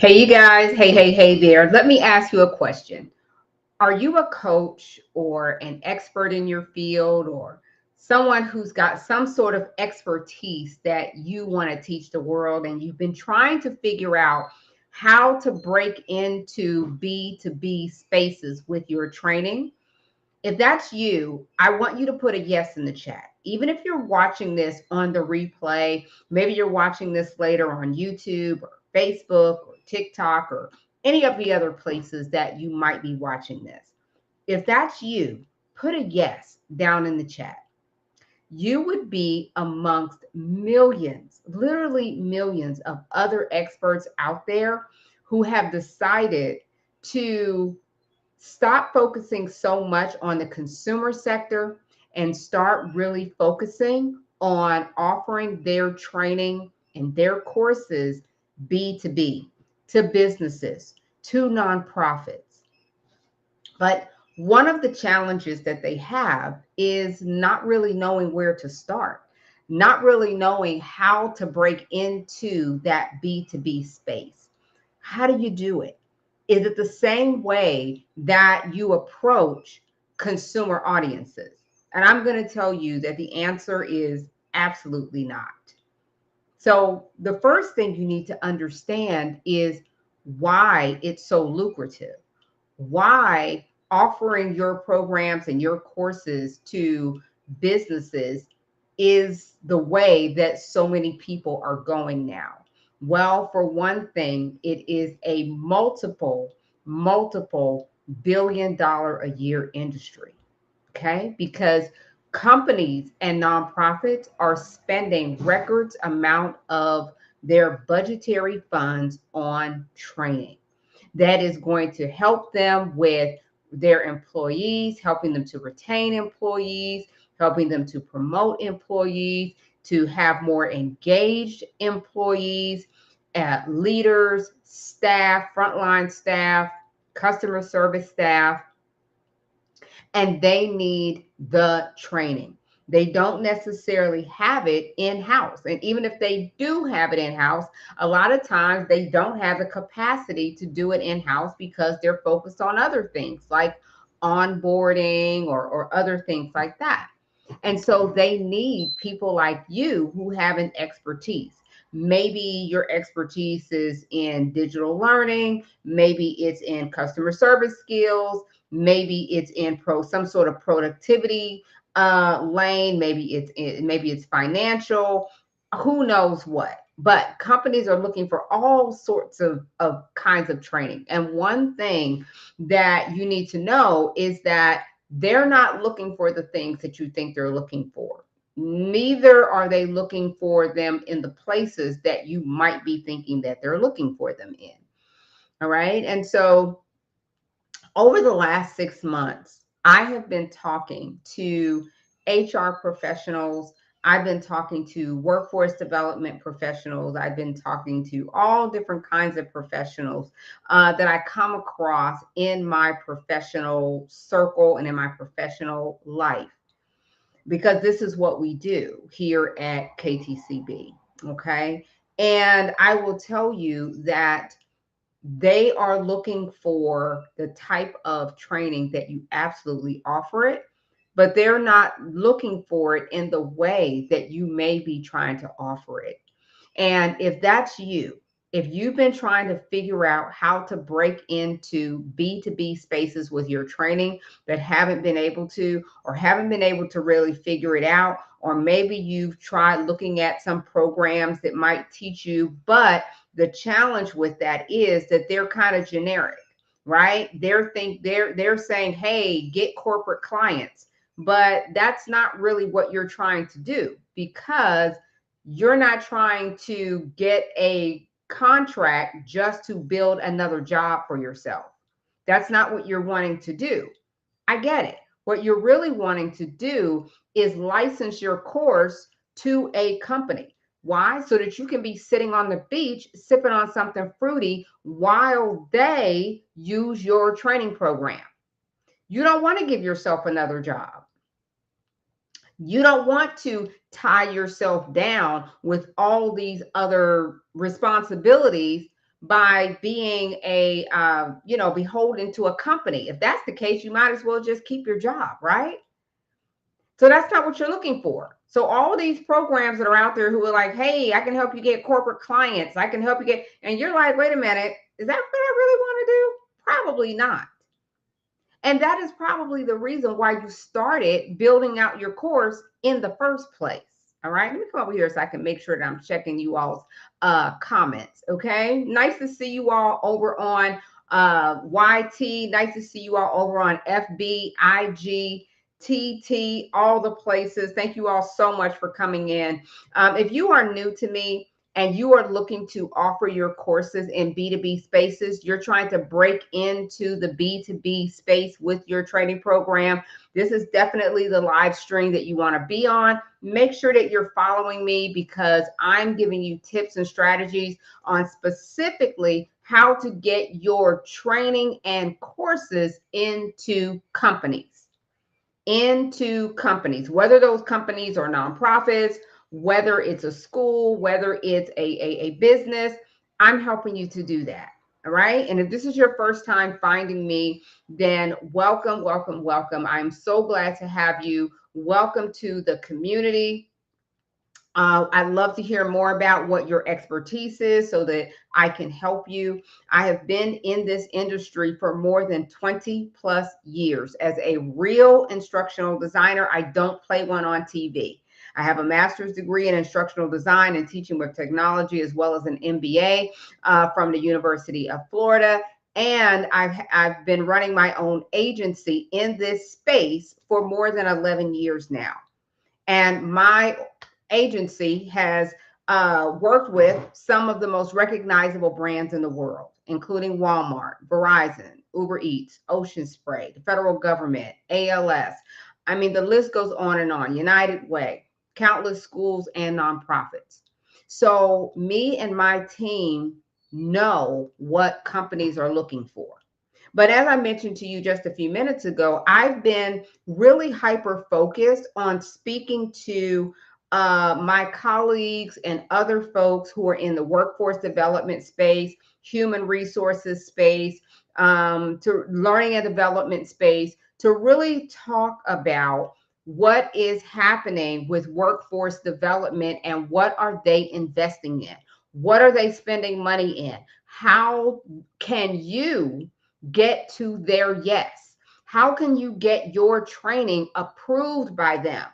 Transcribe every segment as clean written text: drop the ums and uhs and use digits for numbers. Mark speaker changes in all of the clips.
Speaker 1: Hey, you guys. Hey there. Let me ask you a question. Are you a coach or an expert in your field or someone who's got some sort of expertise that you want to teach the world and you've been trying to figure out how to break into B2B spaces with your training? If that's you, I want you to put a yes in the chat. Even if you're watching this on the replay, maybe you're watching this later on YouTube or Facebook or TikTok or any of the other places that you might be watching this. If that's you, put a yes down in the chat. You would be amongst millions, literally millions of other experts out there who have decided to stop focusing so much on the consumer sector and start really focusing on offering their training and their courses B2B, to businesses, to nonprofits. But one of the challenges that they have is not really knowing where to start, not really knowing how to break into that B2B space. How do you do it? Is it the same way that you approach consumer audiences? And I'm going to tell you that the answer is absolutely not. So, the first thing you need to understand is why it's so lucrative, why offering your programs and your courses to businesses is the way that so many people are going now. Well, for one thing, it is a multiple billion-dollar a year industry. Okay. Because companies and nonprofits are spending records amount of their budgetary funds on training that is going to help them with their employees, helping them to retain employees, helping them to promote employees, to have more engaged employees, leaders, staff, frontline staff, customer service staff, and they need the training. They don't necessarily have it in house. And even if they do have it in house, a lot of times they don't have the capacity to do it in house because they're focused on other things like onboarding or other things like that. And so they need people like you who have an expertise. Maybe your expertise is in digital learning, maybe it's in customer service skills, maybe it's in some sort of productivity lane, maybe it's financial, who knows what. But companies are looking for all sorts of kinds of training. And one thing that you need to know is that they're not looking for the things that you think they're looking for. Neither are they looking for them in the places that you might be thinking that they're looking for them in. All right. And so over the last 6 months, I have been talking to HR professionals. I've been talking to workforce development professionals. I've been talking to all different kinds of professionals that I come across in my professional circle and in my professional life, because this is what we do here at KTCB. Okay. And I will tell you that they are looking for the type of training that you absolutely offer it, but they're not looking for it in the way that you may be trying to offer it. And if that's you, if you've been trying to figure out how to break into B2B spaces with your training but haven't been able to, or haven't been able to really figure it out, or maybe you've tried looking at some programs that might teach you, but the challenge with that is that they're kind of generic, right? They're saying, "Hey, get corporate clients." But that's not really what you're trying to do, because you're not trying to get a contract just to build another job for yourself. That's not what you're wanting to do. I get it. What you're really wanting to do is license your course to a company. Why? So that you can be sitting on the beach sipping on something fruity while they use your training program. You don't want to give yourself another job. You don't want to tie yourself down with all these other responsibilities by being a, beholden to a company. If that's the case, you might as well just keep your job, right? So that's not what you're looking for. So all these programs that are out there who are like, hey, I can help you get corporate clients. I can help you get, and you're like, wait a minute, is that what I really want to do? Probably not. And that is probably the reason why you started building out your course in the first place. All right, let me come over here so I can make sure that I'm checking you all's comments. Okay, nice to see you all over on YT. Nice to see you all over on FB, IG, TT, all the places. Thank you all so much for coming in. If you are new to me, and you are looking to offer your courses in B2B spaces, you're trying to break into the B2B space with your training program, this is definitely the live stream that you want to be on. Make sure that you're following me because I'm giving you tips and strategies on specifically how to get your training and courses into companies, whether those companies are nonprofits, whether it's a school, whether it's a business. I'm helping you to do that. All right. And if this is your first time finding me, then welcome, welcome, welcome. I'm so glad to have you. Welcome to the community. I'd love to hear more about what your expertise is so that I can help you. I have been in this industry for more than 20 plus years as a real instructional designer. I don't play one on TV. I have a master's degree in instructional design and teaching with technology, as well as an MBA from the University of Florida. And I've been running my own agency in this space for more than 11 years now. And my agency has worked with some of the most recognizable brands in the world, including Walmart, Verizon, Uber Eats, Ocean Spray, the federal government, ALS. I mean, the list goes on and on. United Way, countless schools and nonprofits. So me and my team know what companies are looking for. But as I mentioned to you just a few minutes ago, I've been really hyper focused on speaking to my colleagues and other folks who are in the workforce development space, human resources space, to learning and development space, to really talk about what is happening with workforce development and what are they investing in? What are they spending money in? How can you get to their yes? How can you get your training approved by them?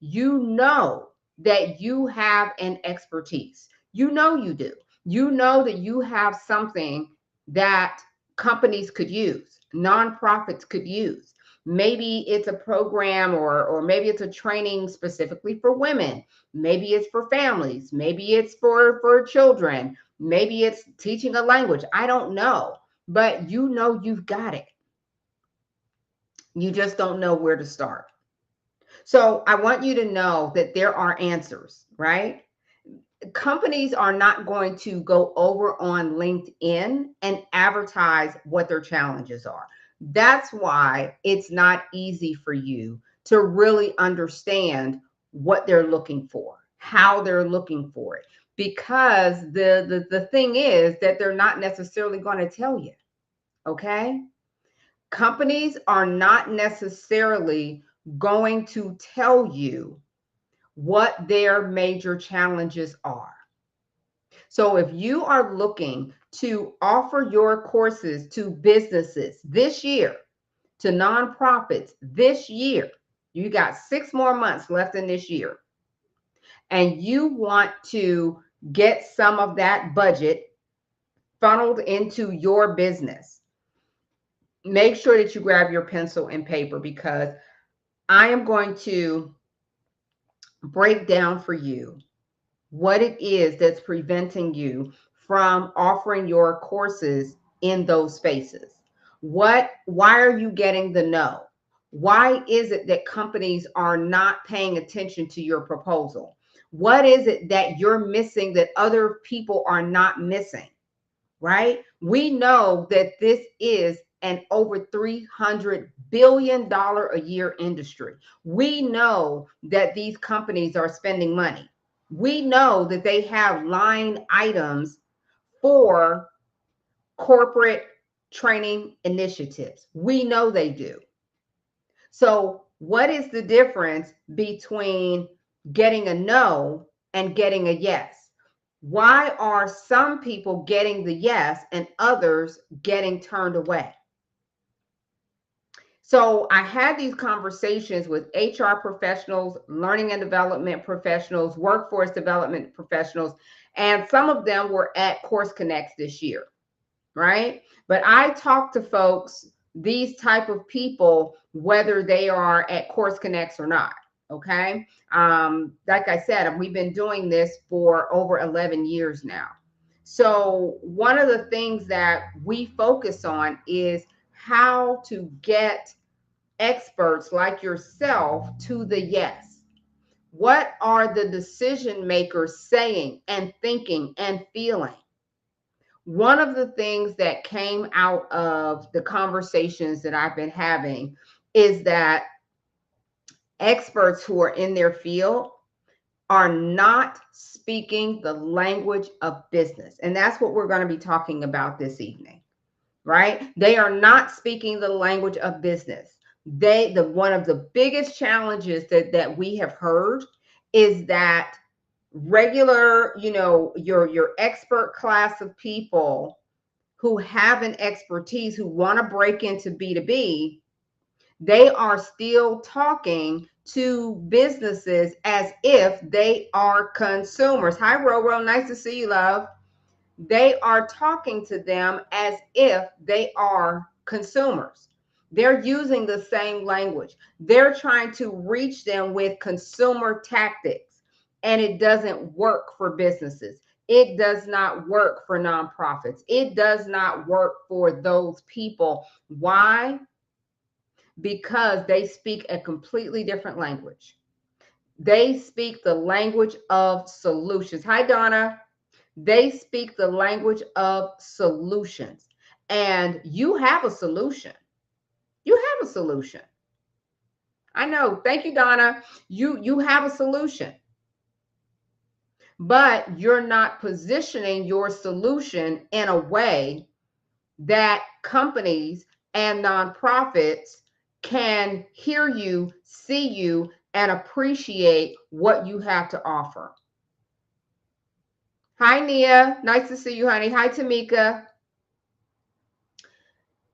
Speaker 1: You know that you have an expertise. You know you do. You know that you have something that companies could use, nonprofits could use. Maybe it's a program or maybe it's a training specifically for women. Maybe it's for families. Maybe it's for children. Maybe it's teaching a language. I don't know. But you know you've got it. You just don't know where to start. So I want you to know that there are answers, right? Companies are not going to go over on LinkedIn and advertise what their challenges are. That's why it's not easy for you to really understand what they're looking for, how they're looking for it, because the thing is that they're not necessarily going to tell you. Okay. Companies are not necessarily going to tell you what their major challenges are. So if you are looking to offer your courses to businesses this year, to nonprofits this year, you got 6 more months left in this year, and you want to get some of that budget funneled into your business, make sure that you grab your pencil and paper, because I am going to break down for you what it is that's preventing you from offering your courses in those spaces. Why are you getting the no? Why is it that companies are not paying attention to your proposal? What is it that you're missing that other people are not missing? Right? We know that this is an over $300 billion a year industry. We know that these companies are spending money. We know that they have line items for corporate training initiatives. We know they do. So, what is the difference between getting a no and getting a yes? Why are some people getting the yes and others getting turned away? So, I had these conversations with HR professionals, learning and development professionals, workforce development professionals, and some of them were at Course Connects this year, right? But I talk to folks, these type of people, whether they are at Course Connects or not. Okay. Like I said, we've been doing this for over 11 years now. So one of the things that we focus on is how to get experts like yourself to the yes. What are the decision makers saying and thinking and feeling? One of the things that came out of the conversations that I've been having is that experts who are in their field are not speaking the language of business. And that's what we're going to be talking about this evening, right? They are not speaking the language of business. One of the biggest challenges that we have heard is that regular, your expert class of people who have an expertise, who want to break into B2B, they are still talking to businesses as if they are consumers. Hi, Roro. Nice to see you, love. They are talking to them as if they are consumers. They're using the same language. They're trying to reach them with consumer tactics, and it doesn't work for businesses. It does not work for nonprofits. It does not work for those people. Why? Because they speak a completely different language. They speak the language of solutions. Hi, Donna. They speak the language of solutions. And you have a solution. You have a solution. I know. Thank you, Donna. You have a solution. But you're not positioning your solution in a way that companies and nonprofits can hear you, see you, and appreciate what you have to offer. Hi, Nia. Nice to see you, honey. Hi, Tamika.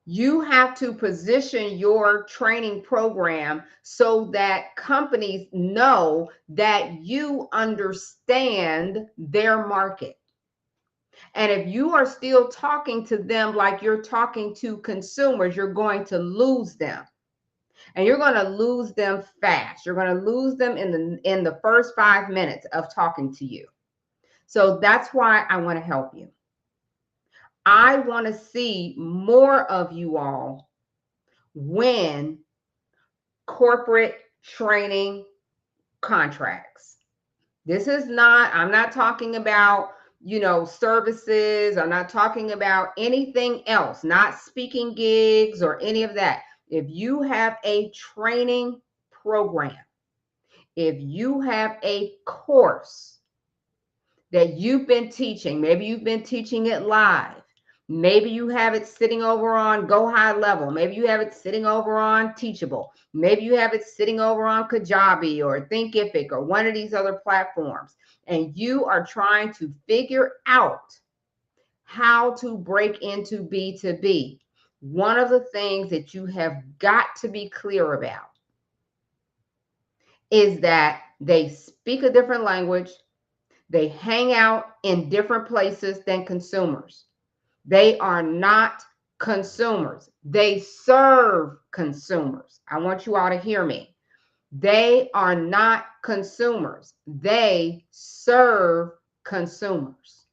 Speaker 1: You have to position your training program so that companies know that you understand their market. And if you are still talking to them like you're talking to consumers, you're going to lose them. And you're going to lose them fast. You're going to lose them in the first 5 minutes of talking to you. So that's why I want to help you. I want to see more of you all win corporate training contracts. This is not, I'm not talking about, services. I'm not talking about anything else, not speaking gigs or any of that. If you have a training program, if you have a course that you've been teaching, maybe you've been teaching it live, maybe you have it sitting over on Go High Level, maybe you have it sitting over on Teachable, maybe you have it sitting over on Kajabi or Thinkific or one of these other platforms, and you are trying to figure out how to break into B2B. One of the things that you have got to be clear about is that they speak a different language. They hang out in different places than consumers. They are not consumers. They serve consumers. I want you all to hear me. They are not consumers. They serve consumers.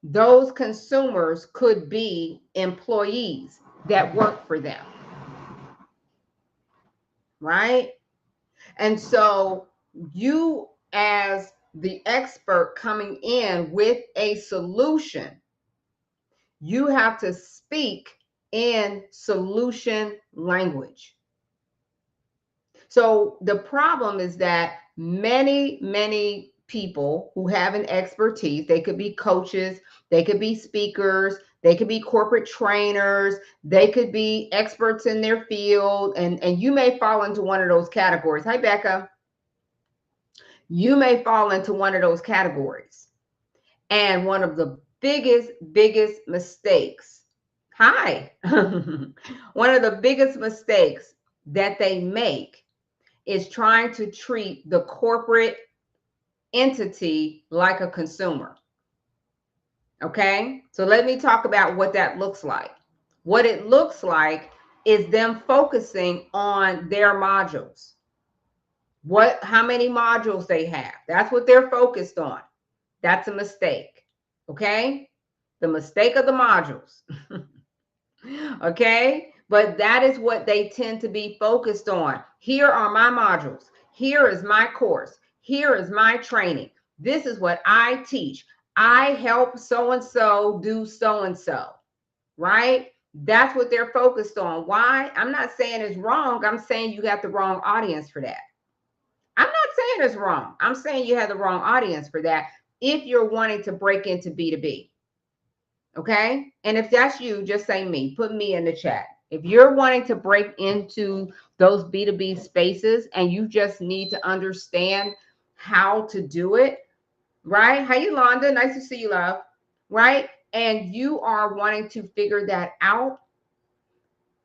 Speaker 1: Those consumers could be employees that work for them, right? And so you, as the expert coming in with a solution, you have to speak in solution language. So the problem is that many people who have an expertise, they could be coaches, they could be speakers, They could be corporate trainers. They could be experts in their field. And you may fall into one of those categories. Hi, Becca. You may fall into one of those categories. And one of the biggest mistakes, hi, one of the biggest mistakes that they make is trying to treat the corporate entity like a consumer. Okay, so let me talk about what that looks like. What it looks like is them focusing on their modules. How many modules they have. That's what they're focused on. That's a mistake. Okay, the mistake of the modules. Okay, but that is what they tend to be focused on. Here are my modules. Here is my course. Here is my training. This is what I teach. I help so-and-so do so-and-so, right? That's what they're focused on. Why? I'm not saying it's wrong. I'm saying you got the wrong audience for that. I'm not saying it's wrong. I'm saying you have the wrong audience for that if you're wanting to break into B2B. Okay. And if that's you, just say me, put me in the chat. If you're wanting to break into those B2B spaces and you just need to understand how to do it, right? How you, Londa? Nice to see you, love. Right? And you are wanting to figure that out,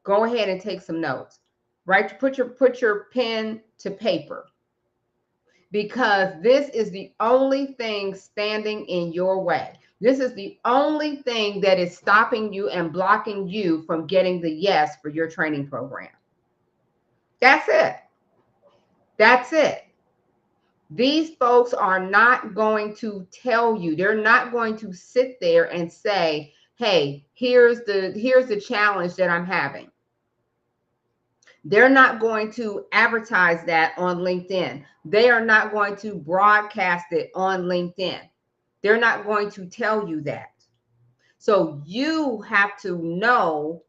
Speaker 1: go ahead and take some notes, right? Put your pen to paper, because this is the only thing standing in your way. This is the only thing that is stopping you and blocking you from getting the yes for your training program. That's it. That's it. These folks are not going to tell you. They're not going to sit there and say, hey, here's the challenge that I'm having. They're not going to advertise that on LinkedIn. They are not going to broadcast it on LinkedIn. They're not going to tell you that. So you have to know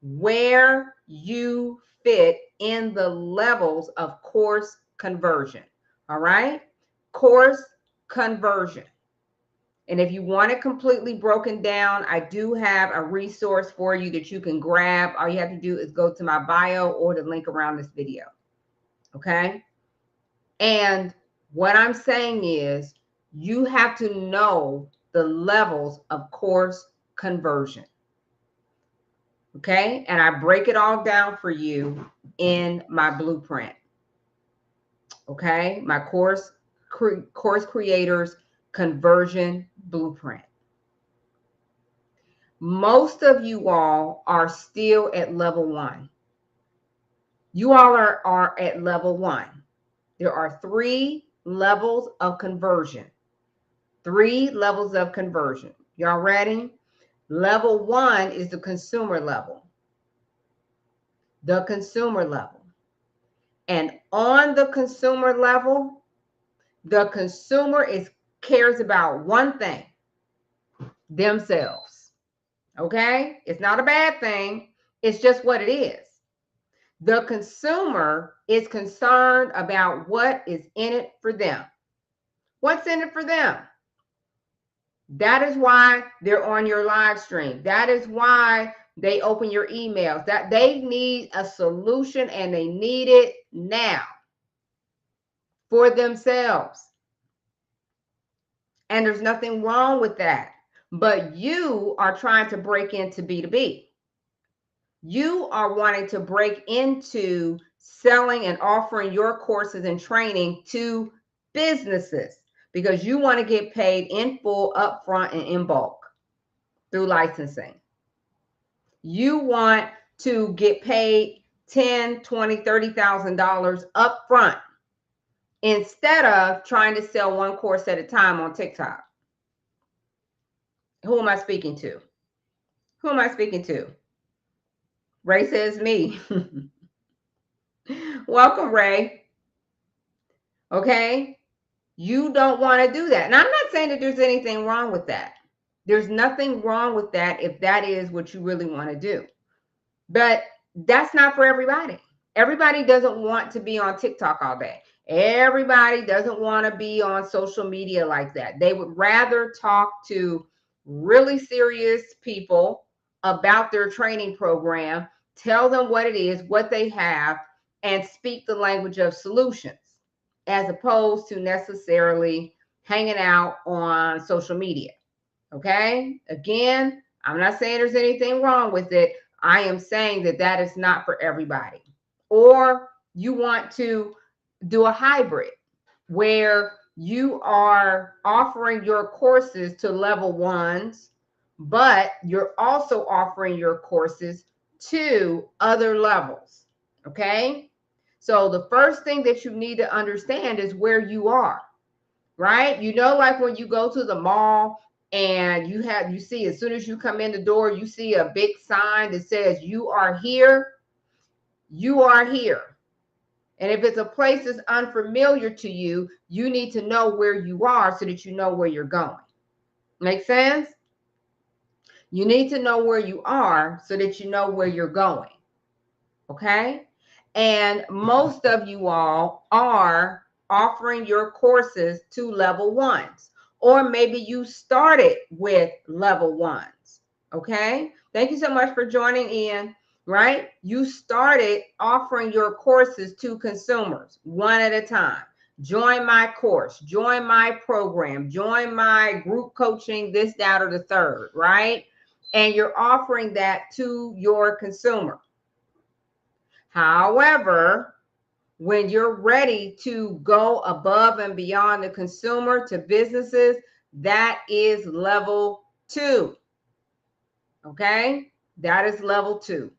Speaker 1: where you fit in the levels of course conversion. All right? Course conversion. And if you want it completely broken down, I do have a resource for you that you can grab. All you have to do is go to my bio or the link around this video. Okay? And what I'm saying is you have to know the levels of course conversion. Okay? And I break it all down for you in my blueprint. Okay? My course creators conversion blueprint. Most of you all are still at level 1. You all are at level 1. There are 3 levels of conversion. 3 levels of conversion. Y'all ready? Level 1 is the consumer level. The consumer level. And on the consumer level, the consumer cares about one thing: themselves. Okay? It's not a bad thing. It's just what it is. The consumer is concerned about what is in it for them. What's in it for them? That is why they're on your live stream. That is why they open your emails. That they need a solution and they need it now for themselves. And there's nothing wrong with that. But you are trying to break into B2B. You are wanting to break into selling and offering your courses and training to businesses because you want to get paid in full, upfront, and in bulk through licensing. You want to get paid $10,000, $20,000, $30,000 upfront instead of trying to sell one course at a time on TikTok. Who am I speaking to? Who am I speaking to? Ray says me. Welcome, Ray. Okay? You don't want to do that. And I'm not saying that there's anything wrong with that. There's nothing wrong with that if that is what you really want to do. But that's not for everybody. Everybody doesn't want to be on TikTok all day. Everybody doesn't want to be on social media like that. They would rather talk to really serious people about their training program, tell them what it is, what they have, and speak the language of solutions, as opposed to necessarily hanging out on social media. Okay. Again, I'm not saying there's anything wrong with it. I am saying that that is not for everybody. Or you want to do a hybrid where you are offering your courses to level ones, but you're also offering your courses to other levels. Okay. So the first thing that you need to understand is where you are, right? You know, like when you go to the mall and you see, as soon as you come in the door, you see a big sign that says you are here, you are here. And if it's a place that's unfamiliar to you, you need to know where you are so that you know where you're going. Make sense? You need to know where you are so that you know where you're going. Okay? And most of you all are offering your courses to level ones, or maybe you started with level ones. Okay? Thank you so much for joining in. Right? You started offering your courses to consumers one at a time. Join my course, join my program, join my group coaching, this, that, or the third, right? And you're offering that to your consumer. However, when you're ready to go above and beyond the consumer to businesses, that is level 2. Okay? That is level 2.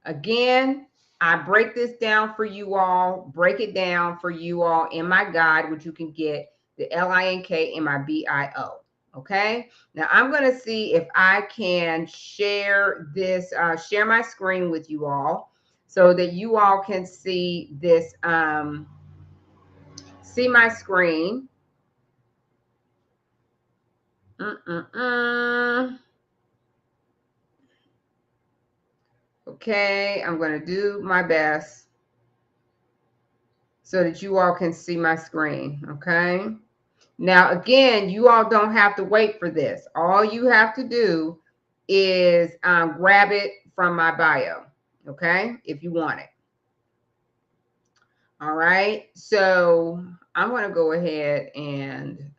Speaker 1: Again, I break this down for you all, break it down for you all in my guide, which you can get, the LINKMIBIO. Okay, now I'm going to see if I can share this, share my screen with you all so that you all can see this, see my screen. Okay, I'm going to do my best so that you all can see my screen. Okay. Now, again, you all don't have to wait for this. All you have to do is grab it from my bio, okay, if you want it. All right, so I'm going to go ahead and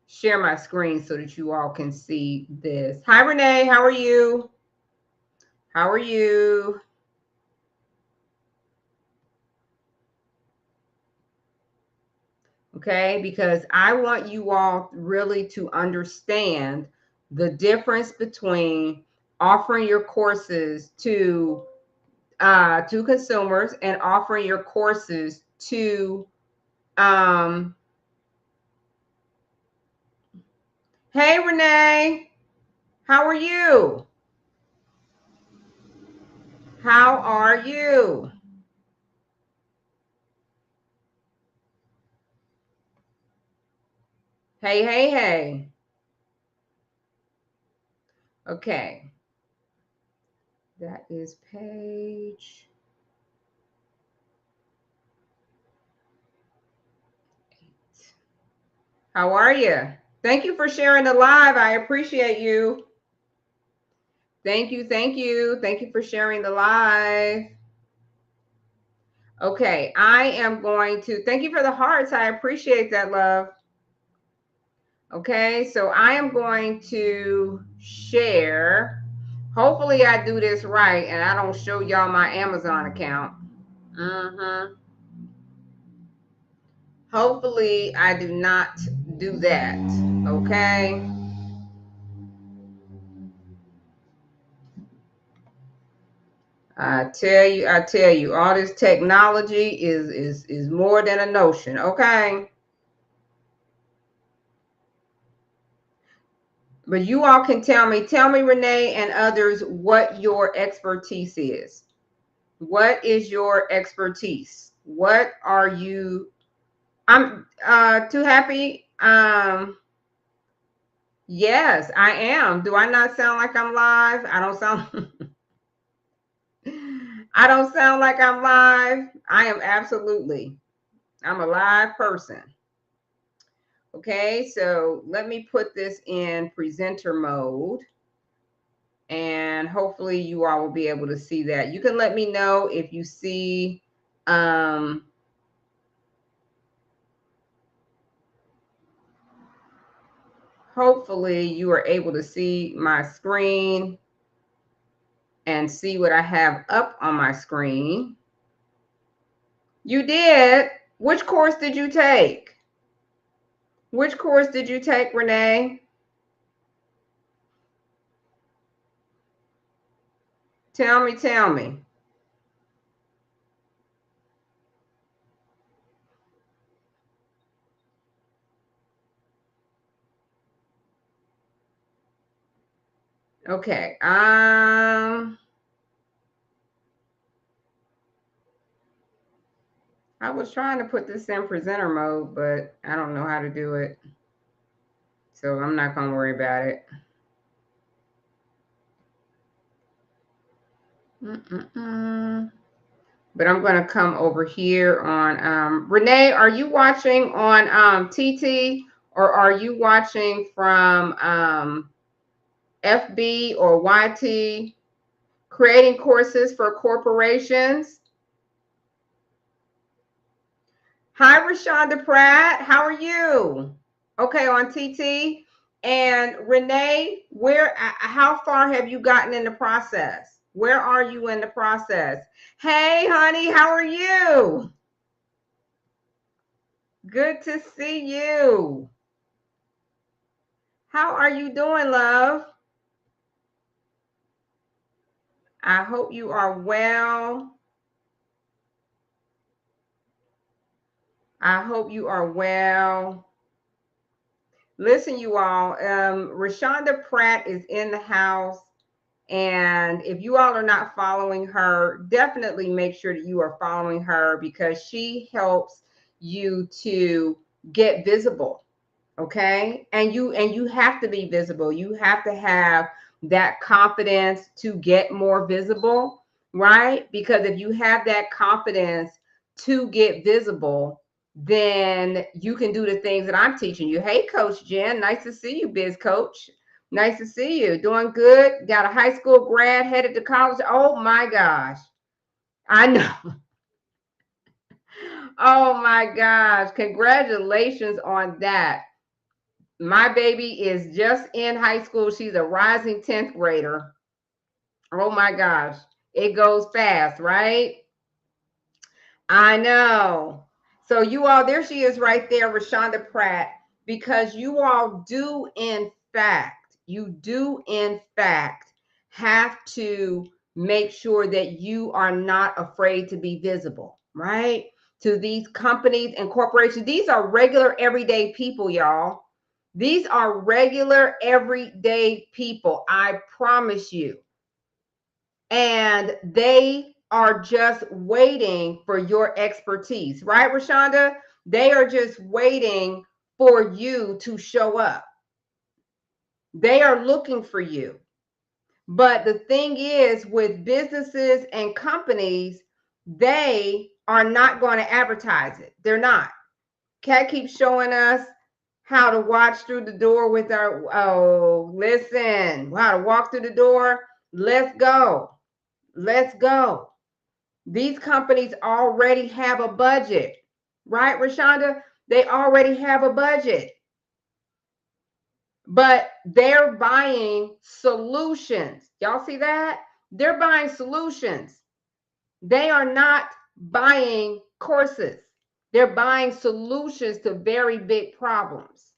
Speaker 1: share my screen so that you all can see this. Hi, Renee. How are you? How are you? Okay, because I want you all really to understand the difference between offering your courses to consumers and offering your courses to hey Renee, how are you? How are you? Hey, hey, hey. Okay. That is page 8. How are you? Thank you for sharing the live. I appreciate you. Thank you. Thank you. Thank you for sharing the live. Okay. I am going to thank you for the hearts. I appreciate that, love. Okay. So I am going to share. Hopefully I do this right and I don't show y'all my Amazon account. Hopefully I do not do that. Okay. I tell you, all this technology is more than a notion. Okay. But you all can tell me, Renee and others, what your expertise is. What is your expertise? What are you? I'm too happy. Yes, I am. Do I not sound like I'm live? I don't sound I don't sound like I'm live. I am absolutely. I'm a live person. Okay, so let me put this in presenter mode. And hopefully you all will be able to see that. You can let me know if you see hopefully you are able to see my screen and see what I have up on my screen. You did? Which course did you take? Which course did you take, Renee? Tell me, tell me. Okay. I was trying to put this in presenter mode, but I don't know how to do it. So I'm not going to worry about it. But I'm going to come over here on Renee, are you watching on TT, or are you watching from FB or YT? Creating courses for corporations. Hi, Rashonda Pratt. How are you? Okay, on TT. And Renee, how far have you gotten in the process? Where are you in the process? Hey, honey, how are you? Good to see you. How are you doing, love? I hope you are well. I hope you are well. Listen, you all, Rashonda Pratt is in the house. And if you all are not following her, definitely make sure that you are following her, because she helps you to get visible. Okay. And you have to be visible. You have to have that confidence to get more visible, right? Because if you have that confidence to get visible, then you can do the things that I'm teaching you. Hey, Coach Jen, nice to see you, Biz Coach. Nice to see you. Doing good. Got a high school grad headed to college. Oh my gosh. I know. Oh my gosh. Congratulations on that. My baby is just in high school. She's a rising 10th grader. Oh my gosh. It goes fast, right? I know. So you all, there she is right there, Rashonda Pratt, because you all do in fact have to make sure that you are not afraid to be visible, right? To these companies and corporations. These are regular everyday people, y'all. These are regular everyday people, I promise you. And they are just waiting for your expertise, right, Rashonda? They are just waiting for you to show up. They are looking for you. But the thing is, with businesses and companies, they are not going to advertise it. They're not. Kat keeps showing us how to watch through the door with our, oh, listen, how to walk through the door. Let's go. Let's go. These companies already have a budget, right, Rashonda? They already have a budget, but they're buying solutions. Y'all see that? They're buying solutions. They are not buying courses. They're buying solutions to very big problems.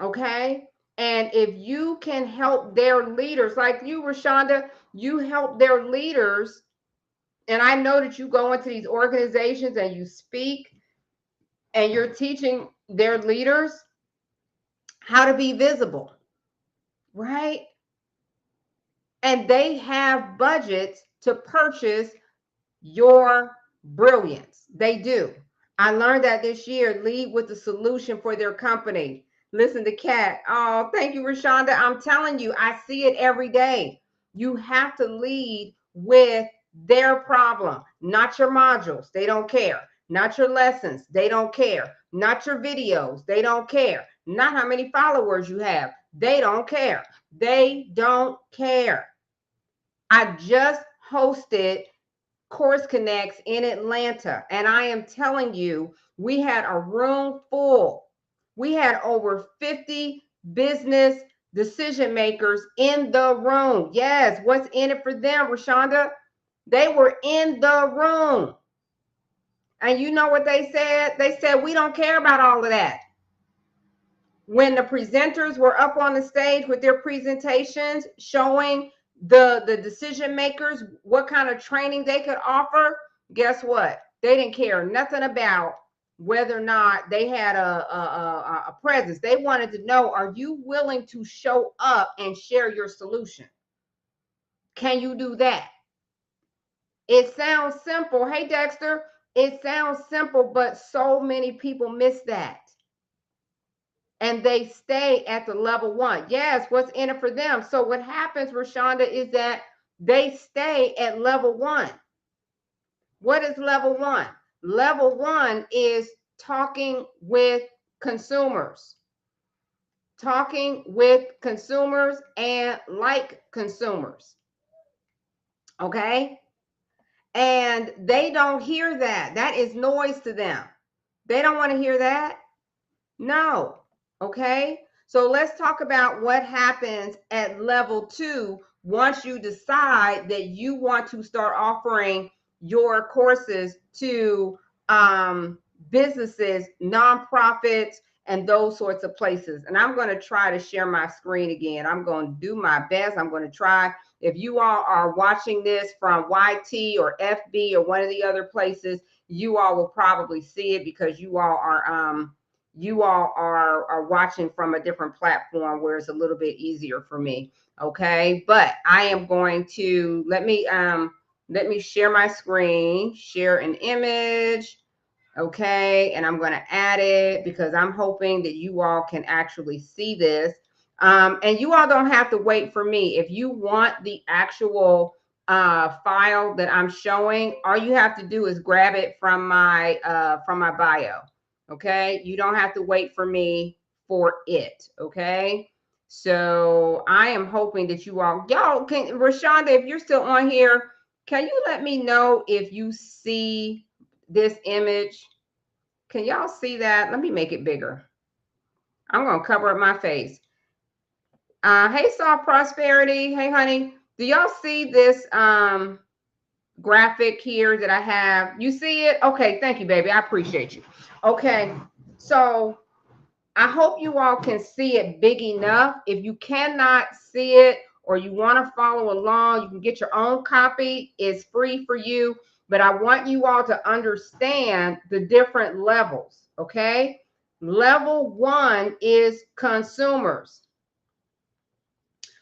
Speaker 1: Okay? And if you can help their leaders, like you, Rashonda, you help their leaders. And I know that you go into these organizations and you speak and you're teaching their leaders how to be visible, right? And they have budgets to purchase your brilliance. They do. I learned that this year. Lead with the solution for their company. Listen to Kat. Oh, thank you, Rashonda. I'm telling you, I see it every day. You have to lead with their problem, not your modules. They don't care. Not your lessons. They don't care. Not your videos. They don't care. Not how many followers you have. They don't care. They don't care. I just hosted Course Connects in Atlanta, and I am telling you, we had a room full. We had over 50 business decision makers in the room. Yes, what's in it for them, Rashonda? They were in the room. And you know what they said? They said, we don't care about all of that. When the presenters were up on the stage with their presentations showing the decision makers what kind of training they could offer, guess what? They didn't care nothing about whether or not they had a presence. They wanted to know, are you willing to show up and share your solution? Can you do that? It sounds simple. Hey, Dexter, it sounds simple, but so many people miss that. And they stay at the level one. Yes, what's in it for them? So what happens, Rashonda, is that they stay at level one. What is level one? Level one is talking with consumers. Talking with consumers and like consumers. Okay? And they don't hear that. That is noise to them. They don't want to hear that. No. Okay. So let's talk about what happens at level two once you decide that you want to start offering your courses to businesses, nonprofits, and those sorts of places. And I'm going to try to share my screen again. I'm going to do my best. I'm going to try. If you all are watching this from YT or FB or one of the other places, you all will probably see it because you all are watching from a different platform where it's a little bit easier for me. Okay, but I am going to let me share my screen, share an image. Okay, and I'm going to add it because I'm hoping that you all can actually see this. And you all don't have to wait for me. If you want the actual file that I'm showing, all you have to do is grab it from my bio. Okay, you don't have to wait for me for it. Okay, so I am hoping that y'all can, Rashonda, if you're still on here, can you let me know if you see this image? Can y'all see that? Let me make it bigger. I'm going to cover up my face. Hey, Soft Prosperity. Hey, honey. Do y'all see this graphic here that I have? You see it? Okay, thank you, baby. I appreciate you. Okay, so I hope you all can see it big enough. If you cannot see it or you want to follow along, you can get your own copy. It's free for you. But I want you all to understand the different levels, okay? Level one is consumers.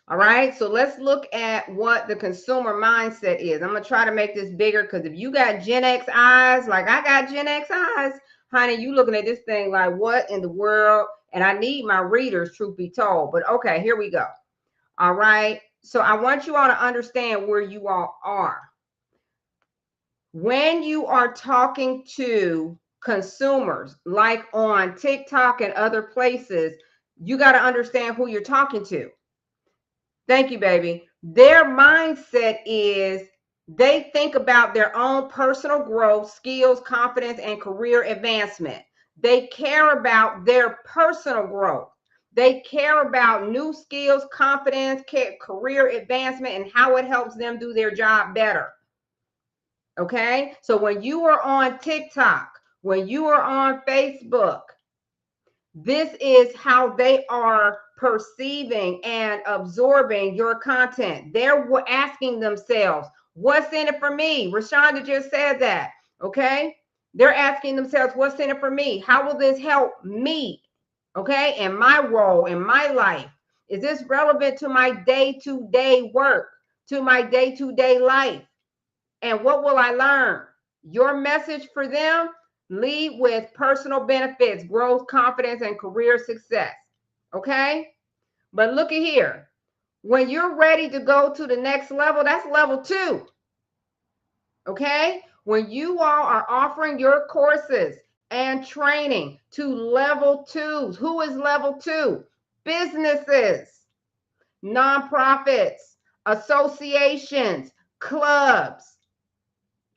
Speaker 1: All right, so let's look at what the consumer mindset is. I'm going to try to make this bigger because if you got Gen X eyes, like I got Gen X eyes, honey, you looking at this thing like, what in the world? And I need my readers, truth be told. But okay, here we go. All right, so I want you all to understand where you all are. When you are talking to consumers, like on TikTok and other places, you got to understand who you're talking to. Thank you, baby. Their mindset is they think about their own personal growth, skills, confidence, and career advancement. They care about their personal growth. They care about new skills, confidence, career advancement, and how it helps them do their job better. Okay? So when you are on TikTok, when you are on Facebook, this is how they are perceiving and absorbing your content. They're asking themselves, what's in it for me? Rashonda just said that, okay? They're asking themselves, what's in it for me? How will this help me, okay? And my role in my life. Is this relevant to my day-to-day work, to my day-to-day life? And what will I learn? Your message for them: lead with personal benefits, growth, confidence, and career success. Okay? But look at here. When you're ready to go to the next level, that's level two. Okay? When you all are offering your courses and training to level 2s, who is level 2? Businesses, nonprofits, associations, clubs.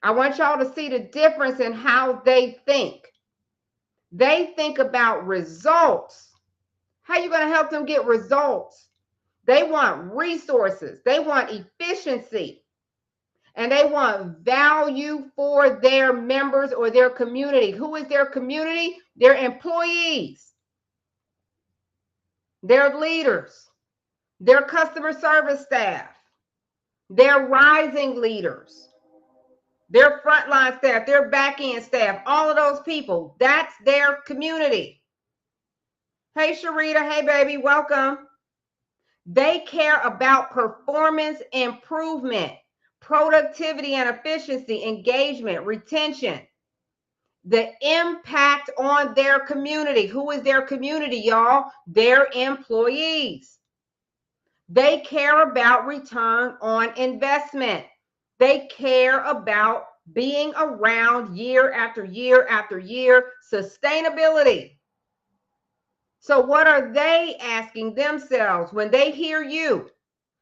Speaker 1: I want y'all to see the difference in how they think. They think about results. How are you going to help them get results? They want resources. They want efficiency. And they want value for their members or their community. Who is their community? Their employees, their leaders, their customer service staff, their rising leaders, their frontline staff, their back-end staff, all of those people. That's their community. Hey, Sharita. Hey, baby. Welcome. They care about performance improvement, productivity and efficiency, engagement, retention, the impact on their community. Who is their community, y'all? Their employees. They care about return on investment. They care about being around year after year after year, sustainability. So what are they asking themselves when they hear you?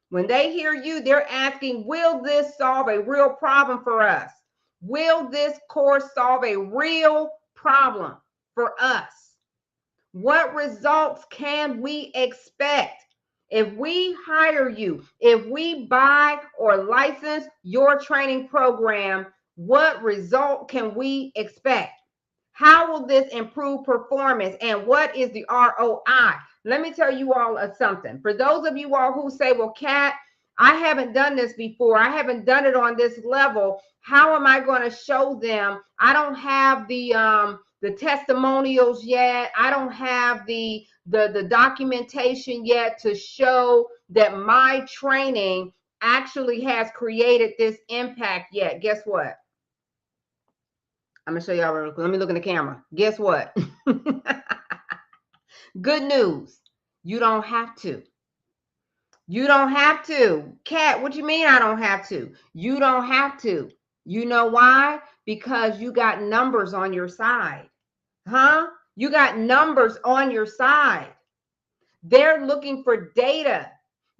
Speaker 1: When they hear you, they're asking, will this solve a real problem for us? Will this course solve a real problem for us? What results can we expect? If we hire you, if we buy or license your training program, what result can we expect? How will this improve performance? And what is the ROI? Let me tell you all something. For those of you all who say, well, Kat, I haven't done this before. I haven't done it on this level. How am I going to show them? I don't have the testimonials yet. I don't have the documentation yet to show that my training actually has created this impact yet. Guess what? I'm going to show y'all. Let me look in the camera. Guess what? Good news. You don't have to. You don't have to. Kat, what you mean I don't have to? You don't have to. You know why? Because you got numbers on your side. Huh? You got numbers on your side. They're looking for data.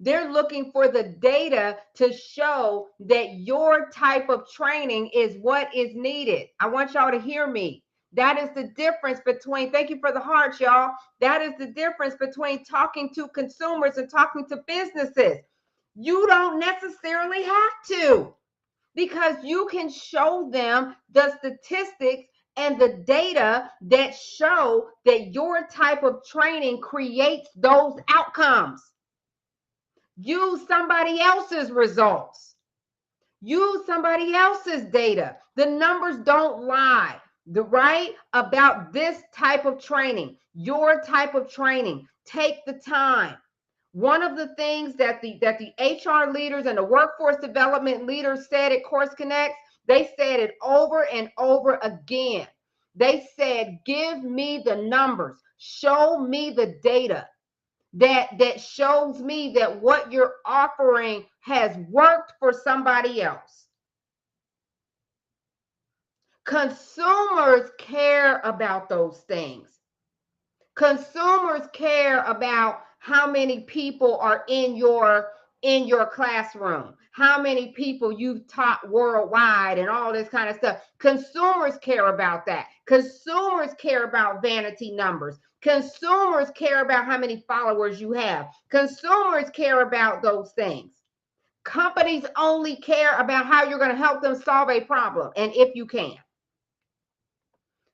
Speaker 1: They're looking for the data to show that your type of training is what is needed. I want y'all to hear me. That is the difference between, thank you for the hearts, y'all. That is the difference between talking to consumers and talking to businesses. You don't necessarily have to, because you can show them the statistics and the data that show that your type of training creates those outcomes. Use somebody else's results. Use somebody else's data. The numbers don't lie, right? About this type of training, your type of training. Take the time. One of the things that the HR leaders and the workforce development leaders said at Course Connect, they said it over and over again. They said, give me the numbers, show me the data that shows me that what you're offering has worked for somebody else. Consumers care about those things. Consumers care about how many people are in your classroom, how many people you've taught worldwide and all this kind of stuff. Consumers care about that. Consumers care about vanity numbers. Consumers care about how many followers you have. Consumers care about those things. Companies only care about how you're going to help them solve a problem, and if you can.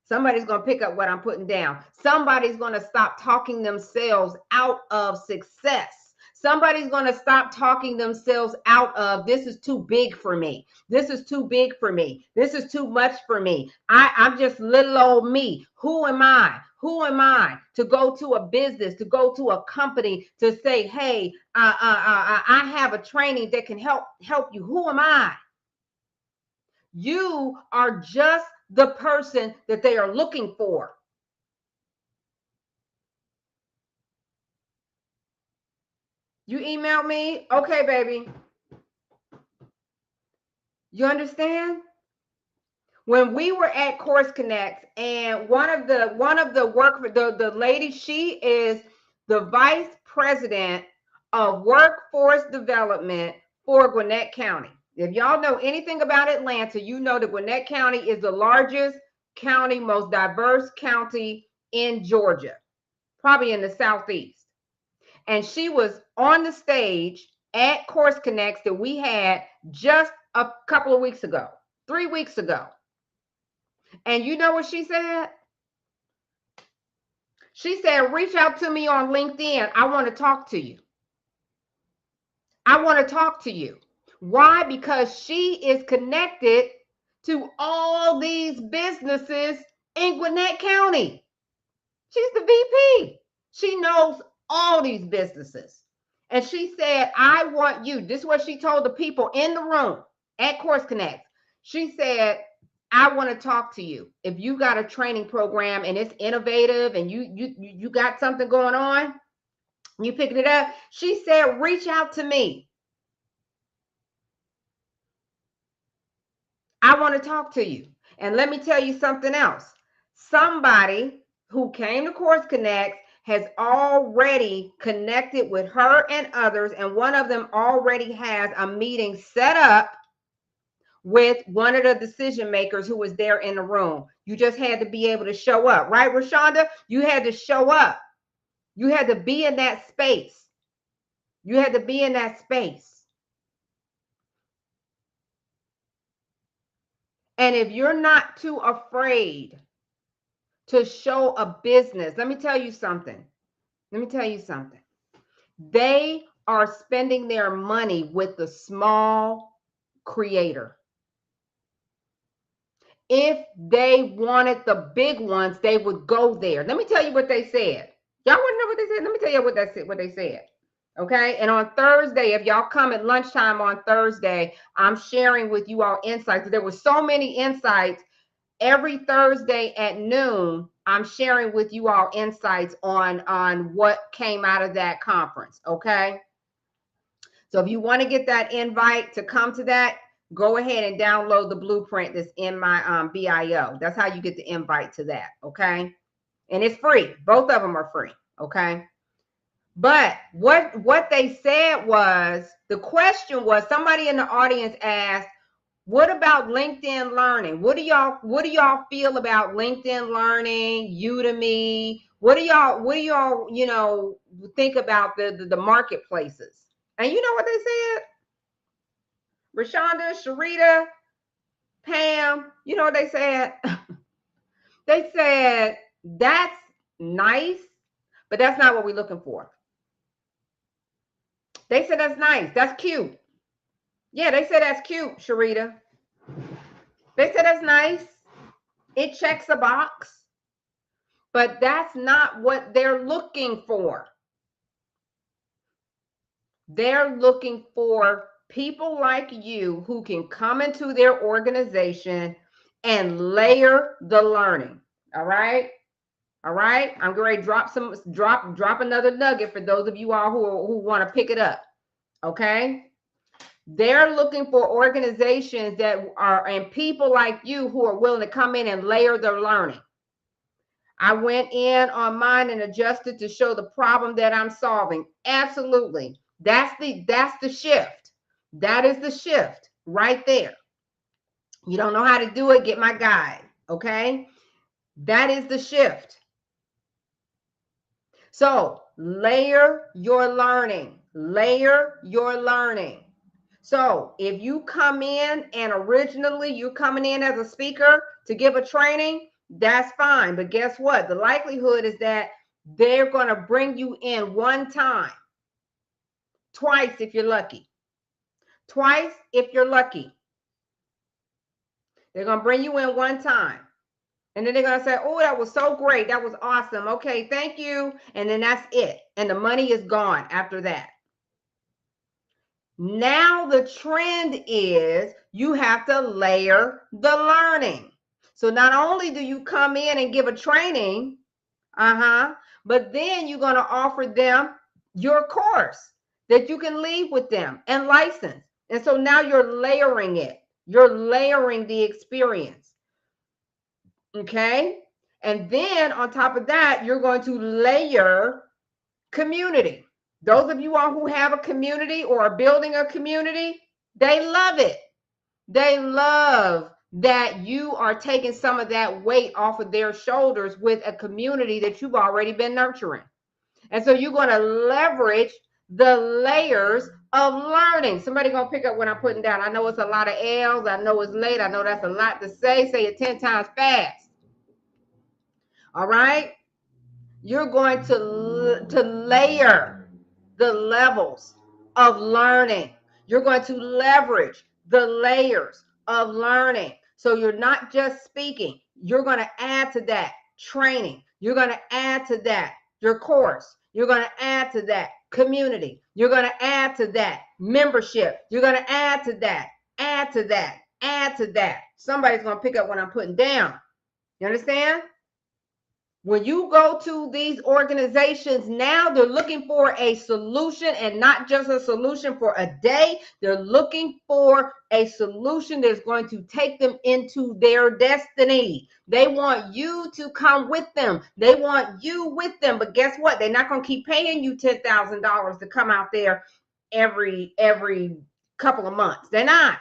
Speaker 1: Somebody's going to pick up what I'm putting down. Somebody's going to stop talking themselves out of success. Somebody's going to stop talking themselves out of, this is too big for me. This is too big for me. This is too much for me. I'm just little old me. Who am I? Who am I to go to a business, to go to a company, to say, hey, I have a training that can help you. Who am I? You are just the person that they are looking for. You emailed me? Okay, baby. You understand? when we were at Course Connect, and one of the lady, she is the vice president of workforce development for Gwinnett County. If y'all know anything about Atlanta, you know that Gwinnett County is the largest county, most diverse county in Georgia, probably in the Southeast. And she was on the stage at Course Connects that we had just a couple of weeks ago, 3 weeks ago. And you know what she said? She said, reach out to me on LinkedIn. I want to talk to you. I want to talk to you. Why? Because she is connected to all these businesses in Gwinnett County. She's the VP. She knows all these businesses. And she said, I want you. This is what she told the people in the room at Course Connect. She said, I want to talk to you. If you got a training program and it's innovative and you got something going on, you picking it up. She said, reach out to me. I want to talk to you. And let me tell you something else. Somebody who came to Course Connect has already connected with her and others, and one of them already has a meeting set up with one of the decision makers who was there in the room. You just had to be able to show up, right, Rashonda? You had to show up. You had to be in that space. You had to be in that space. And if you're not too afraid to show a business, let me tell you something. Let me tell you something. They are spending their money with the small creator. If they wanted the big ones, they would go there. Let me tell you what they said. Y'all want to know what they said? Let me tell you what they said. Okay. And on Thursday, if y'all come at lunchtime on Thursday, I'm sharing with you all insights. There were so many insights. Every Thursday at noon, I'm sharing with you all insights on what came out of that conference. Okay. So if you want to get that invite to come to that, go ahead and download the blueprint that's in my BIO. That's how you get the invite to that. Okay. And it's free. Both of them are free. Okay. But what they said was, the question was, somebody in the audience asked, what about LinkedIn Learning? What do y'all feel about LinkedIn Learning, Udemy? What do y'all think about the marketplaces? And you know what they said? Rashonda, Sharita, Pam, you know what they said? They said, that's nice, but that's not what we're looking for. They said that's nice. That's cute. Yeah, they said that's cute, Sharita. They said that's nice. It checks a box. But that's not what they're looking for. They're looking for people like you who can come into their organization and layer the learning. All right. All right. I'm going to drop another nugget for those of you all who want to pick it up. Okay. They're looking for organizations that are, and people like you who are willing to come in and layer their learning. I went in on mine and adjusted to show the problem that I'm solving. Absolutely. That's the shift. That is the shift right there. You don't know how to do it, get my guide. Okay. That is the shift. So layer your learning. Layer your learning. So if you come in and originally you're coming in as a speaker to give a training, that's fine. But guess what? The likelihood is that they're going to bring you in one time, twice if you're lucky. Twice if you're lucky. They're going to bring you in one time. And then they're going to say, oh, that was so great. That was awesome. Okay, thank you. And then that's it. And the money is gone after that. Now the trend is you have to layer the learning. So not only do you come in and give a training, but then you're going to offer them your course that you can leave with them and license. And so now you're layering it. You're layering the experience. Okay. And then on top of that, you're going to layer community. Those of you all who have a community or are building a community, they love it. They love that you are taking some of that weight off of their shoulders with a community that you've already been nurturing. And so you're going to leverage the layers of learning. Somebody going to pick up what I'm putting down. I know it's a lot of L's. I know it's late. I know that's a lot to say. Say it 10 times fast. All right? You're going to layer the levels of learning. You're going to leverage the layers of learning. So you're not just speaking. You're going to add to that training. You're going to add to that your course. You're going to add to that community. You're going to add to that membership. You're going to add to that, add to that, add to that. Somebody's going to pick up what I'm putting down. You understand? When you go to these organizations now, they're looking for a solution, and not just a solution for a day. They're looking for a solution that's going to take them into their destiny. They want you to come with them. They want you with them. But guess what? They're not going to keep paying you $10,000 to come out there every couple of months. They're not.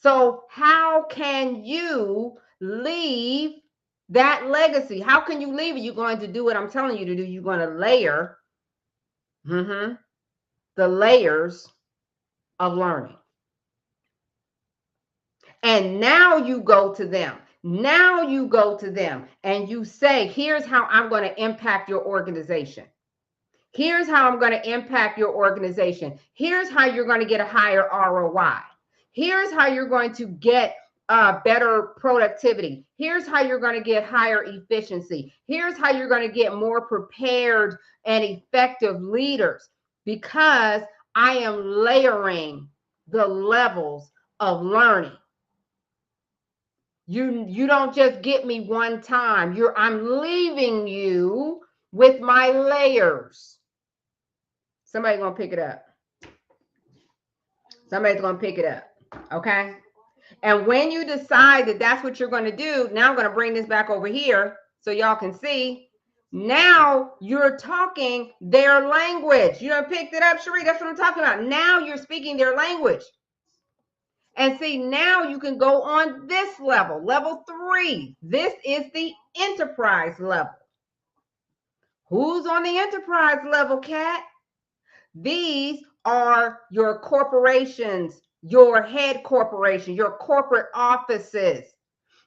Speaker 1: So how can you leave that legacy? How can you leave it? You're going to do what I'm telling you to do. You're going to layer the layers of learning. And now you go to them. Now you go to them and you say, here's how I'm going to impact your organization. Here's how I'm going to impact your organization. Here's how you're going to get a higher ROI. Here's how you're going to get better productivity. Here's how you're going to get higher efficiency. Here's how you're going to get more prepared and effective leaders, because I am layering the levels of learning. You don't just get me one time. I'm leaving you with my layers. Somebody's going to pick it up. Somebody's going to pick it up. Okay? And when you decide that that's what you're going to do, now I'm going to bring this back over here so y'all can see. Now you're talking their language. You done picked it up, Cherie. That's what I'm talking about. Now you're speaking their language. And see, now you can go on this level, level 3. This is the enterprise level. Who's on the enterprise level, Kat? These are your corporations, your head corporation, your corporate offices.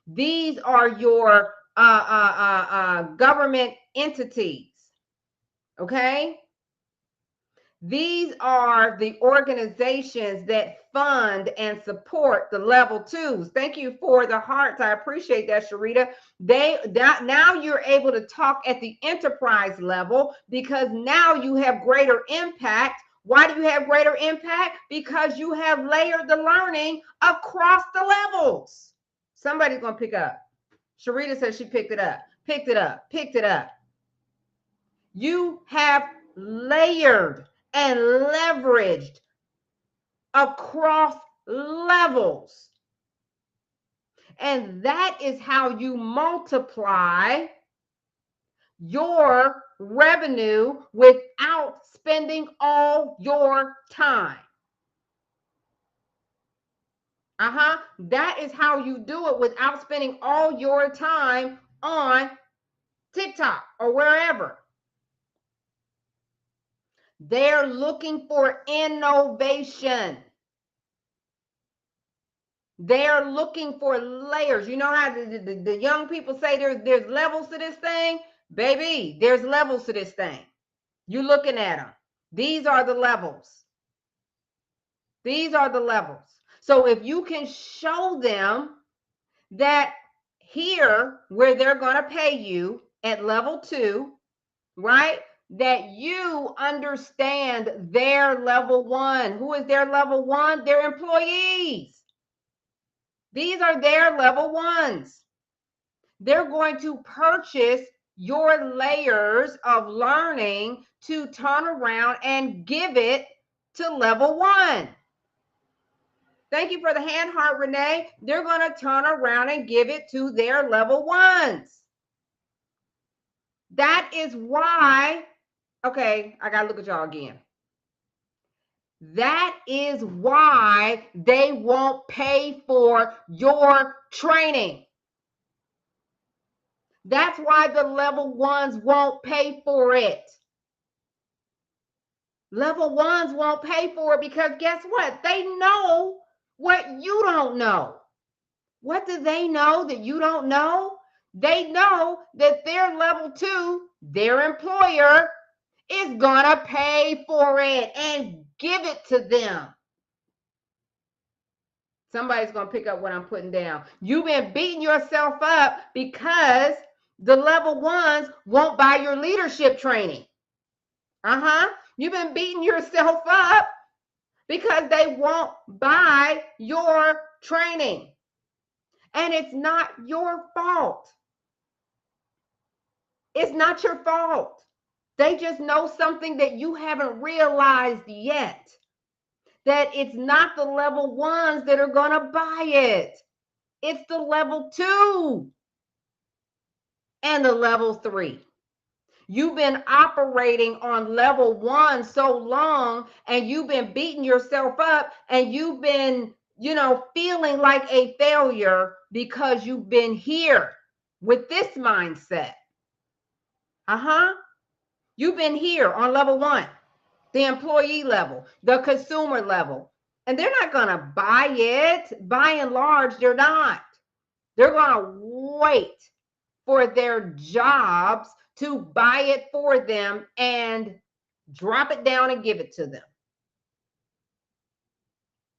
Speaker 1: These are your government entities. Okay? These are the organizations that fund and support the level 2s. Thank you for the hearts. I appreciate that, Sharita. Now you're able to talk at the enterprise level, because now you have greater impact. Why do you have greater impact? Because you have layered the learning across the levels. Somebody's going to pick up. Sharita says she picked it up. Picked it up. Picked it up. You have layered and leveraged across levels. And that is how you multiply your revenue without spending all your time. That is how you do it without spending all your time on TikTok or wherever. They're looking for innovation. They're looking for layers. You know how the young people say there's levels to this thing? Baby, there's levels to this thing. You're looking at them. These are the levels. These are the levels. So if you can show them that here, where they're going to pay you at level 2, right? That you understand their level 1. Who is their level 1? Their employees. These are their level 1s. They're going to purchase your layers of learning to turn around and give it to level 1. Thank you for the hand heart, Renee. They're going to turn around and give it to their level ones. That is why, okay, I got to look at y'all again. That is why they won't pay for your training. That's why the level ones won't pay for it. Level ones won't pay for it because guess what? They know what you don't know. What do they know that you don't know? They know that their level two, their employer, is going to pay for it and give it to them. Somebody's going to pick up what I'm putting down. You've been beating yourself up because the level ones won't buy your leadership training. You've been beating yourself up because they won't buy your training. And it's not your fault. It's not your fault. They just know something that you haven't realized yet. That it's not the level ones that are going to buy it. It's the level two and the level three. You've been operating on level one so long and you've been beating yourself up and you've been, feeling like a failure because you've been here with this mindset. You've been here on level one, the employee level, the consumer level, and they're not going to buy it. By and large, they're not. They're going to wait for their jobs to buy it for them and drop it down and give it to them.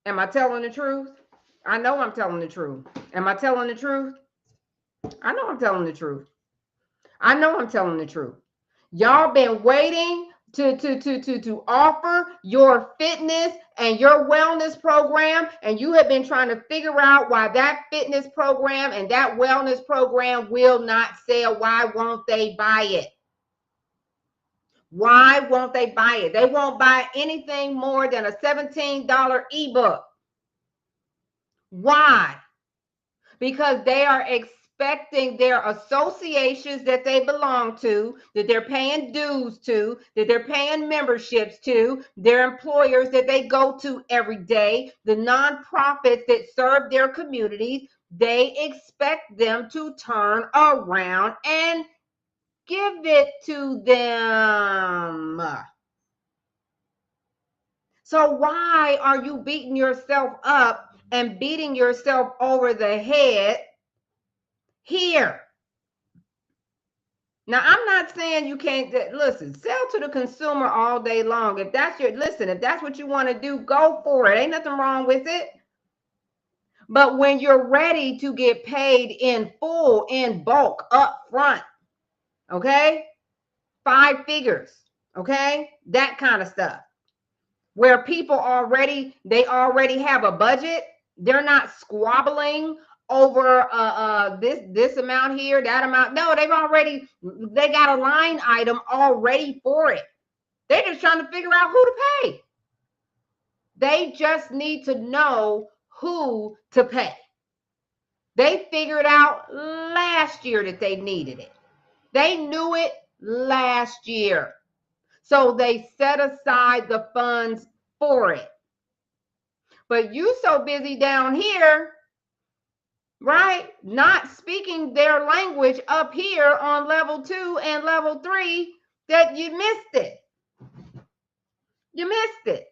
Speaker 1: Am I telling the truth? I know I'm telling the truth. Am I telling the truth? I know I'm telling the truth. I know I'm telling the truth. Y'all been waiting to offer your fitness and your wellness program, and you have been trying to figure out why that fitness program and that wellness program will not sell. Why won't they buy it? Why won't they buy it? They won't buy anything more than a $17 ebook. Why? Because they are expecting their associations that they belong to, that they're paying dues to, that they're paying memberships to, their employers that they go to every day, the nonprofits that serve their communities, they expect them to turn around and give it to them. So why are you beating yourself up and beating yourself over the head here? Now, I'm not saying you can't, listen, sell to the consumer all day long. If that's if that's what you want to do, go for it. Ain't nothing wrong with it. But when you're ready to get paid in full, in bulk, up front, okay? 5 figures, okay? That kind of stuff. Where people they already have a budget. They're not squabbling over this amount here, that amount. No, they got a line item already for it. They're just trying to figure out who to pay. They just need to know who to pay. They figured out last year that they needed it. They knew it last year. So they set aside the funds for it. But you so busy down here, right? Not speaking their language up here on level 2 and level 3 that you missed it. You missed it.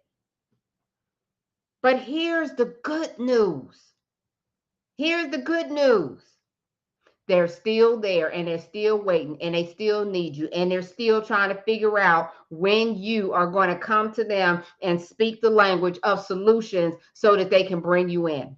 Speaker 1: But here's the good news. Here's the good news. They're still there and they're still waiting and they still need you and they're still trying to figure out when you are going to come to them and speak the language of solutions so that they can bring you in.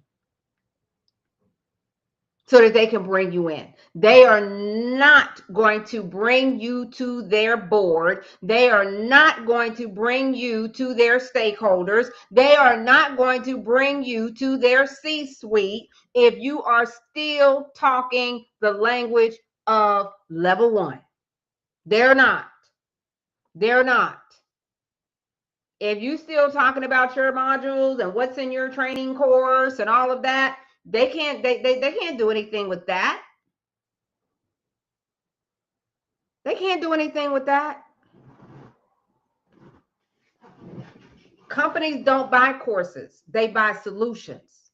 Speaker 1: So that they can bring you in. They are not going to bring you to their board. They are not going to bring you to their stakeholders. They are not going to bring you to their C-suite if you are still talking the language of level 1. They're not. They're not. If you still talking about your modules and what's in your training course and all of that, they can't do anything with that. They can't do anything with that. Companies don't buy courses, they buy solutions.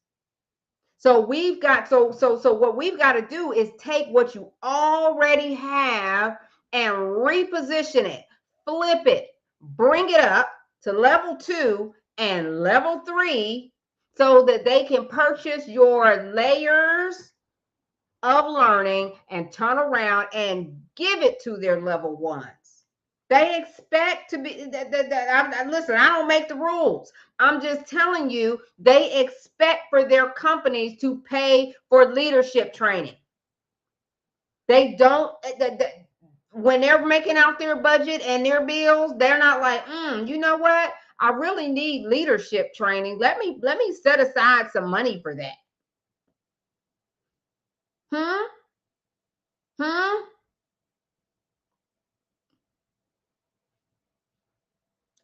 Speaker 1: So we've got so what we've got to do is take what you already have and reposition it, flip it, bring it up to level 2 and level 3 so that they can purchase your layers of learning and turn around and give it to their level 1s. They expect to be listen, I don't make the rules. I'm just telling you, they expect for their companies to pay for leadership training. They don't, when they're making out their budget and their bills, they're not like, you know what? I really need leadership training. Let me set aside some money for that. Hmm? Hmm?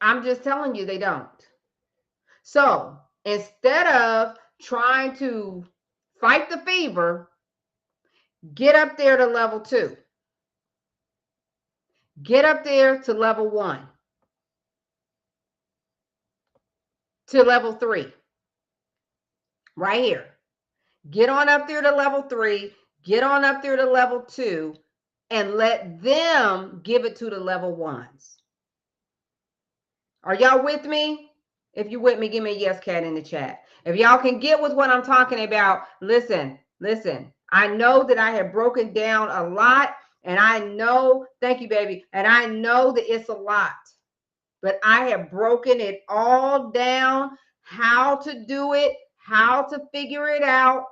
Speaker 1: I'm just telling you, they don't. So instead of trying to fight the fever, get up there to level 2. Get up there to level 1. To level 3. Right here. Get on up there to level 3. Get on up there to level 2 and let them give it to the level 1s. Are y'all with me? If you're with me, give me a yes cat in the chat. If y'all can get with what I'm talking about, listen. I know that I have broken down a lot, and I know, thank you, baby, and I know that it's a lot, but I have broken it all down, how to do it, how to figure it out,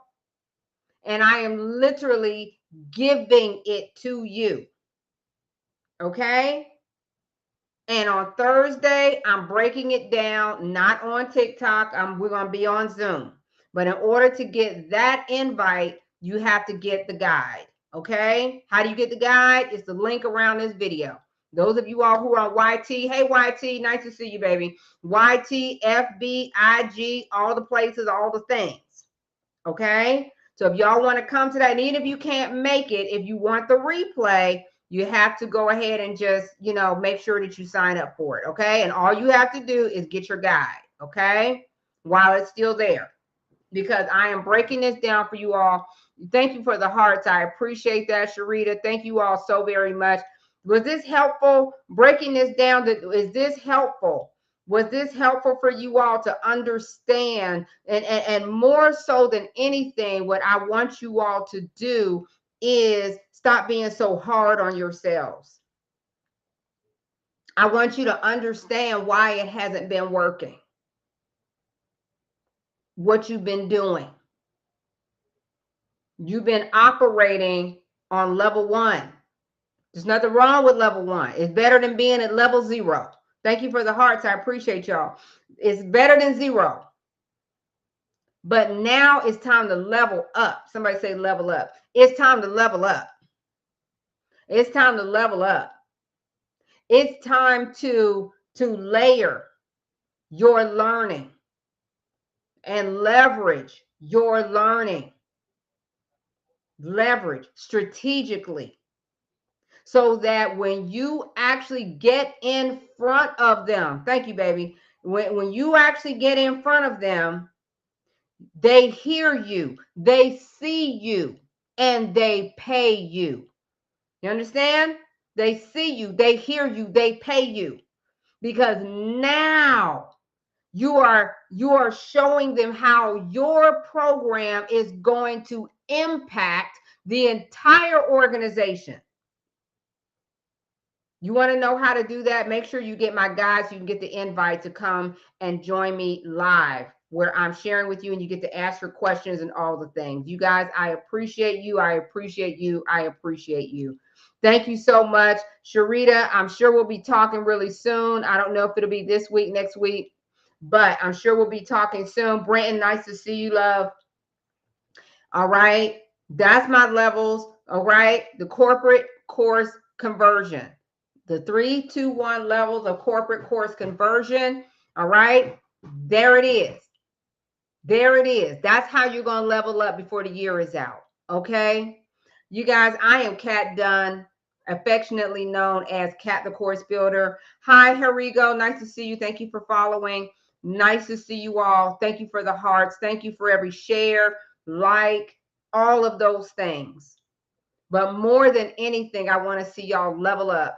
Speaker 1: and I am literally giving it to you. Okay? And on Thursday, I'm breaking it down, not on TikTok. We're going to be on Zoom. But in order to get that invite, you have to get the guide. Okay? How do you get the guide? It's the link around this video. Those of you all who are on YT, hey YT, nice to see you, baby. YT, FB, IG, all the places, all the things. Okay? So if y'all want to come to that, and even if you can't make it, if you want the replay, you have to go ahead and just, make sure that you sign up for it. Okay? And all you have to do is get your guide. Okay? While it's still there. Because I am breaking this down for you all. Thank you for the hearts. I appreciate that, Sharita. Thank you all so very much. Was this helpful? Breaking this down, is this helpful? Was this helpful for you all to understand? And more so than anything, what I want you all to do is stop being so hard on yourselves. I want you to understand why it hasn't been working, what you've been doing. You've been operating on level 1. There's nothing wrong with level 1. It's better than being at level 0. Thank you for the hearts. I appreciate y'all. It's better than 0. But now it's time to level up. Somebody say level up. It's time to level up. It's time to level up. It's time to layer your learning and leverage your learning. Leverage strategically. So that when you actually get in front of them, thank you, baby. When you actually get in front of them, they hear you, they see you, and they pay you. You understand? They see you, they hear you, they pay you. Because now you are showing them how your program is going to impact the entire organization. You want to know how to do that? Make sure you get my guides. You can get the invite to come and join me live where I'm sharing with you and you get to ask your questions and all the things. You guys, I appreciate you. I appreciate you. I appreciate you. Thank you so much. Sharita, I'm sure we'll be talking really soon. I don't know if it'll be this week, next week, but I'm sure we'll be talking soon. Brenton, nice to see you, love. All right. That's my levels. All right. The corporate course conversion. The 3, 2, 1 levels of corporate course conversion. All right. There it is. There it is. That's how you're going to level up before the year is out. Okay. You guys, I am Kat Dunn, affectionately known as Kat the Course Builder. Hi, Harigo. Nice to see you. Thank you for following. Nice to see you all. Thank you for the hearts. Thank you for every share, like, all of those things. But more than anything, I want to see y'all level up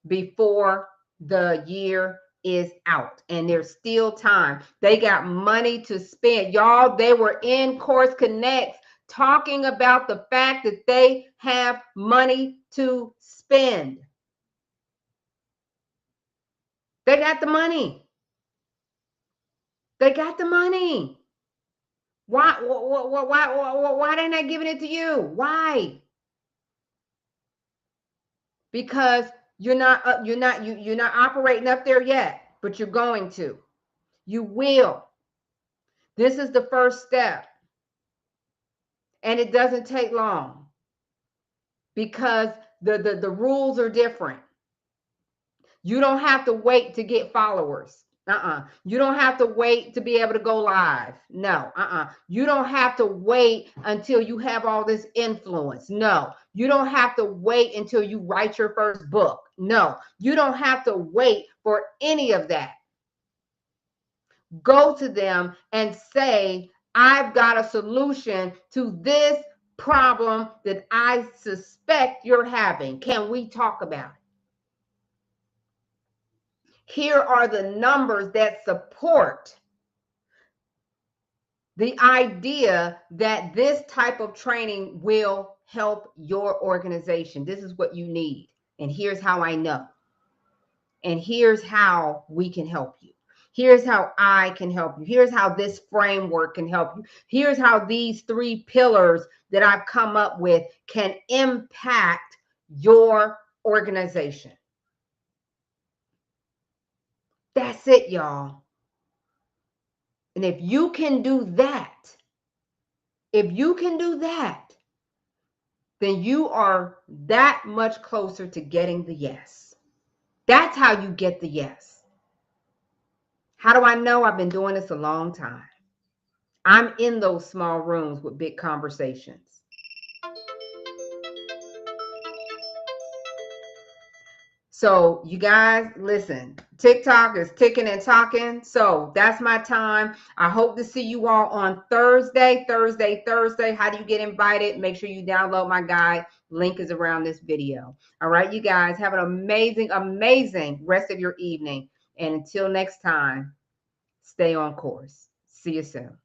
Speaker 1: before the year is out, and there's still time. They got money to spend. Y'all, they were in Course Connects talking about the fact that they have money to spend. They got the money. They got the money. Why they're not giving it to you? Why? Because you're not operating up there yet, but you're going to. You will. This is the first step. And it doesn't take long because the rules are different. You don't have to wait to get followers. You don't have to wait to be able to go live. No. You don't have to wait until you have all this influence. No. You don't have to wait until you write your first book. No. You don't have to wait for any of that. Go to them and say, I've got a solution to this problem that I suspect you're having. Can we talk about it? Here are the numbers that support the idea that this type of training will help your organization. This is what you need. And here's how I know. And here's how we can help you. Here's how I can help you. Here's how this framework can help you. Here's how these 3 pillars that I've come up with can impact your organization. That's it, y'all. And if you can do that, then you are that much closer to getting the yes. That's how you get the yes. How do I know? I've been doing this a long time. I'm in those small rooms with big conversations. So you guys, listen, TikTok is ticking and talking. So that's my time. I hope to see you all on Thursday. How do you get invited? Make sure you download my guide. Link is around this video. All right, you guys, have an amazing, amazing rest of your evening. And until next time, stay on course. See you soon.